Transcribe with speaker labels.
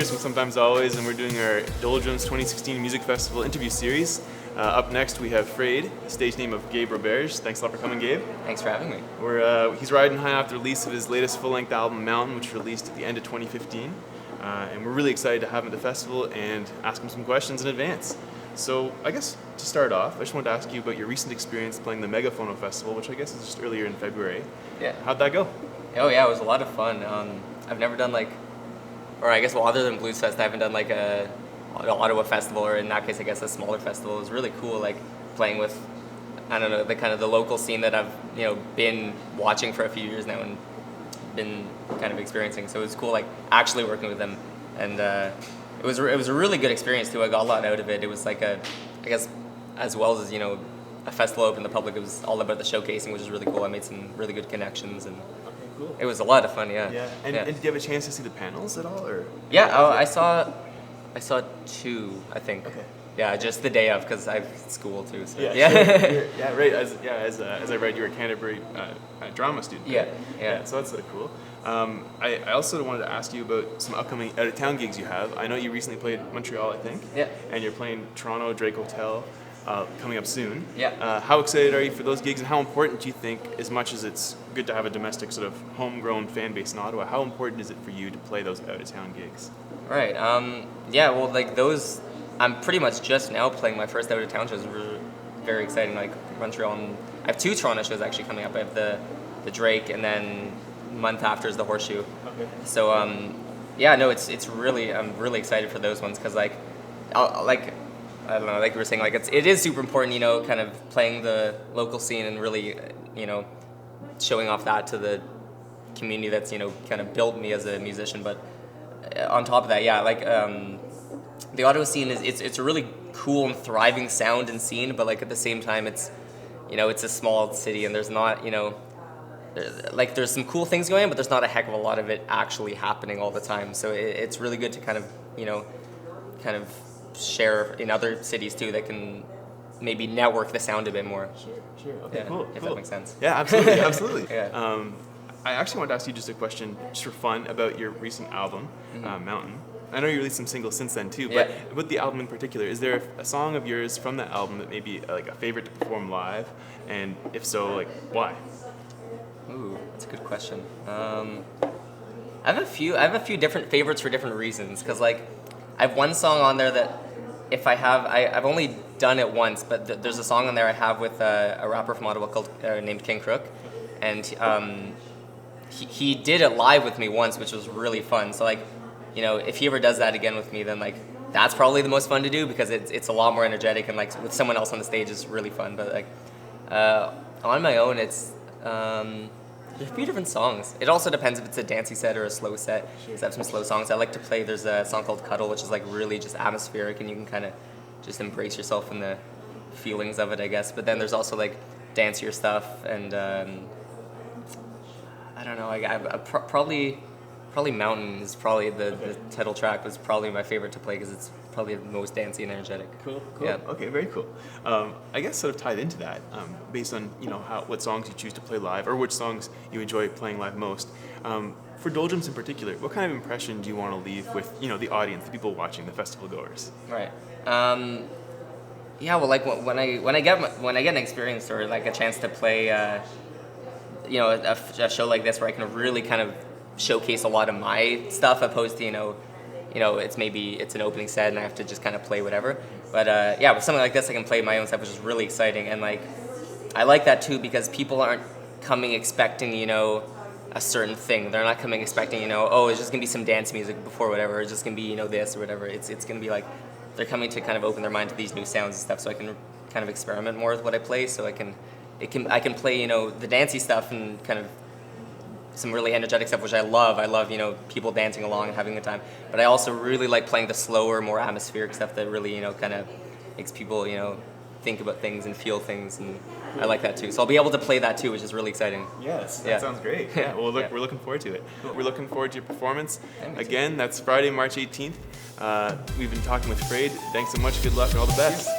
Speaker 1: Speakers from Sometimes Always, and we're doing our Doldrums 2016 Music Festival interview series. Up next we have Frayd, stage name of Gabe Roberge. Thanks a lot for coming, Gabe.
Speaker 2: Thanks for having me.
Speaker 1: He's riding high off the release of his latest full-length album, Mountain, which released at the end of 2015. And we're really excited to have him at the festival and ask him some questions in advance. So I guess to start off, I just wanted to ask you about your recent experience playing the Megaphono Festival, which I guess is just earlier in February.
Speaker 2: Yeah.
Speaker 1: How'd that go?
Speaker 2: Oh yeah, it was a lot of fun. I've never done other than Blues Fest, I haven't done an Ottawa festival, or in that case, I guess a smaller festival. It was really cool, playing with, I don't know, the local scene that I've been watching for a few years now and been kind of experiencing. So it was cool, actually working with them, and it was a really good experience too. I got a lot out of it. It was I guess, as well as a festival open to the public, it was all about the showcasing, which is really cool. I made some really good connections, and
Speaker 1: cool.
Speaker 2: It was a lot of fun. Yeah.
Speaker 1: Yeah. And did you have a chance to see the panels at all, or?
Speaker 2: Yeah. Oh, I saw 2, I think.
Speaker 1: Okay.
Speaker 2: Yeah, just the day of, because I have school too. So.
Speaker 1: Yeah. Sure. Yeah. Right. As I read, you were a Canterbury drama student. Right?
Speaker 2: Yeah.
Speaker 1: So that's sort of cool. I also wanted to ask you about some upcoming out-of-town gigs you have. I know you recently played Montreal, I think.
Speaker 2: Yeah.
Speaker 1: And you're playing Toronto, Drake Hotel, coming up soon.
Speaker 2: Yeah.
Speaker 1: How excited are you for those gigs, and how important do you think, as much as it's good to have a domestic sort of homegrown fan base in Ottawa, how important is it for you to play those out-of-town gigs?
Speaker 2: Right. Yeah. Well, those, I'm pretty much just now playing my first out-of-town shows. Very exciting. Montreal, and I have 2 Toronto shows actually coming up. I have the Drake, and then a month after is the Horseshoe.
Speaker 1: Okay.
Speaker 2: So yeah, no, it's really, I'm really excited for those ones, because I don't know, like we were saying, it is super important, kind of playing the local scene and really, showing off that to the community that's, kind of built me as a musician. But on top of that, yeah, the Ottawa scene it's a really cool and thriving sound and scene, but at the same time, it's, it's a small city, and there's not, there's some cool things going on, but there's not a heck of a lot of it actually happening all the time. So it's really good to kind of share in other cities too that can maybe network the sound a bit more.
Speaker 1: Sure. Okay,
Speaker 2: yeah,
Speaker 1: cool.
Speaker 2: If that makes sense.
Speaker 1: Yeah, absolutely.
Speaker 2: Yeah.
Speaker 1: I actually wanted to ask you just a question, just for fun, about your recent album, Mountain. I know you released some singles since then too, but with the album in particular, is there a song of yours from that album that may be a favorite to perform live? And if so, why?
Speaker 2: Ooh, that's a good question. I have a few different favorites for different reasons, because I have one song on there that I've only done it once, but there's a song on there I have with a rapper from Ottawa named King Crook, and he did it live with me once, which was really fun. So if he ever does that again with me, then that's probably the most fun to do, because it's a lot more energetic, and with someone else on the stage is really fun. But on my own, it's there's a few different songs. It also depends if it's a dancey set or a slow set. Sure. I have some slow songs I like to play. There's a song called Cuddle, which is really just atmospheric, and you can kind of just embrace yourself in the feelings of it, I guess. But then there's also dancier stuff, and I don't know. I probably Mountain is probably the title track was probably my favorite to play, because it's probably the most dancey and energetic.
Speaker 1: Cool.
Speaker 2: Yeah.
Speaker 1: Okay, very cool. I guess sort of tied into that, based on what songs you choose to play live, or which songs you enjoy playing live most. For Doldrums in particular, what kind of impression do you want to leave with the audience, the people watching, the festival goers?
Speaker 2: Right. Yeah. Well, when I get an experience, or a chance to play, a show like this, where I can really kind of showcase a lot of my stuff, opposed to it's an opening set and I have to just kind of play whatever. But yeah, with something like this, I can play my own stuff, which is really exciting. And I like that too, because people aren't coming expecting a certain thing. They're not coming expecting oh, it's just gonna be some dance music before whatever, or it's just gonna be this or whatever. It's gonna be they're coming to kind of open their mind to these new sounds and stuff, so I can kind of experiment more with what I play. So I can play the dancey stuff and kind of some really energetic stuff, which I love. I love, people dancing along and having a good time. But I also really like playing the slower, more atmospheric stuff that really, kind of makes people, think about things and feel things, and I like that too. So I'll be able to play that too, which is really exciting.
Speaker 1: Yes, that sounds great. Yeah, well, we're looking forward to it. We're looking forward to your performance. Again, that's Friday, March 18th. We've been talking with Frayd. Thanks so much. Good luck and all the best.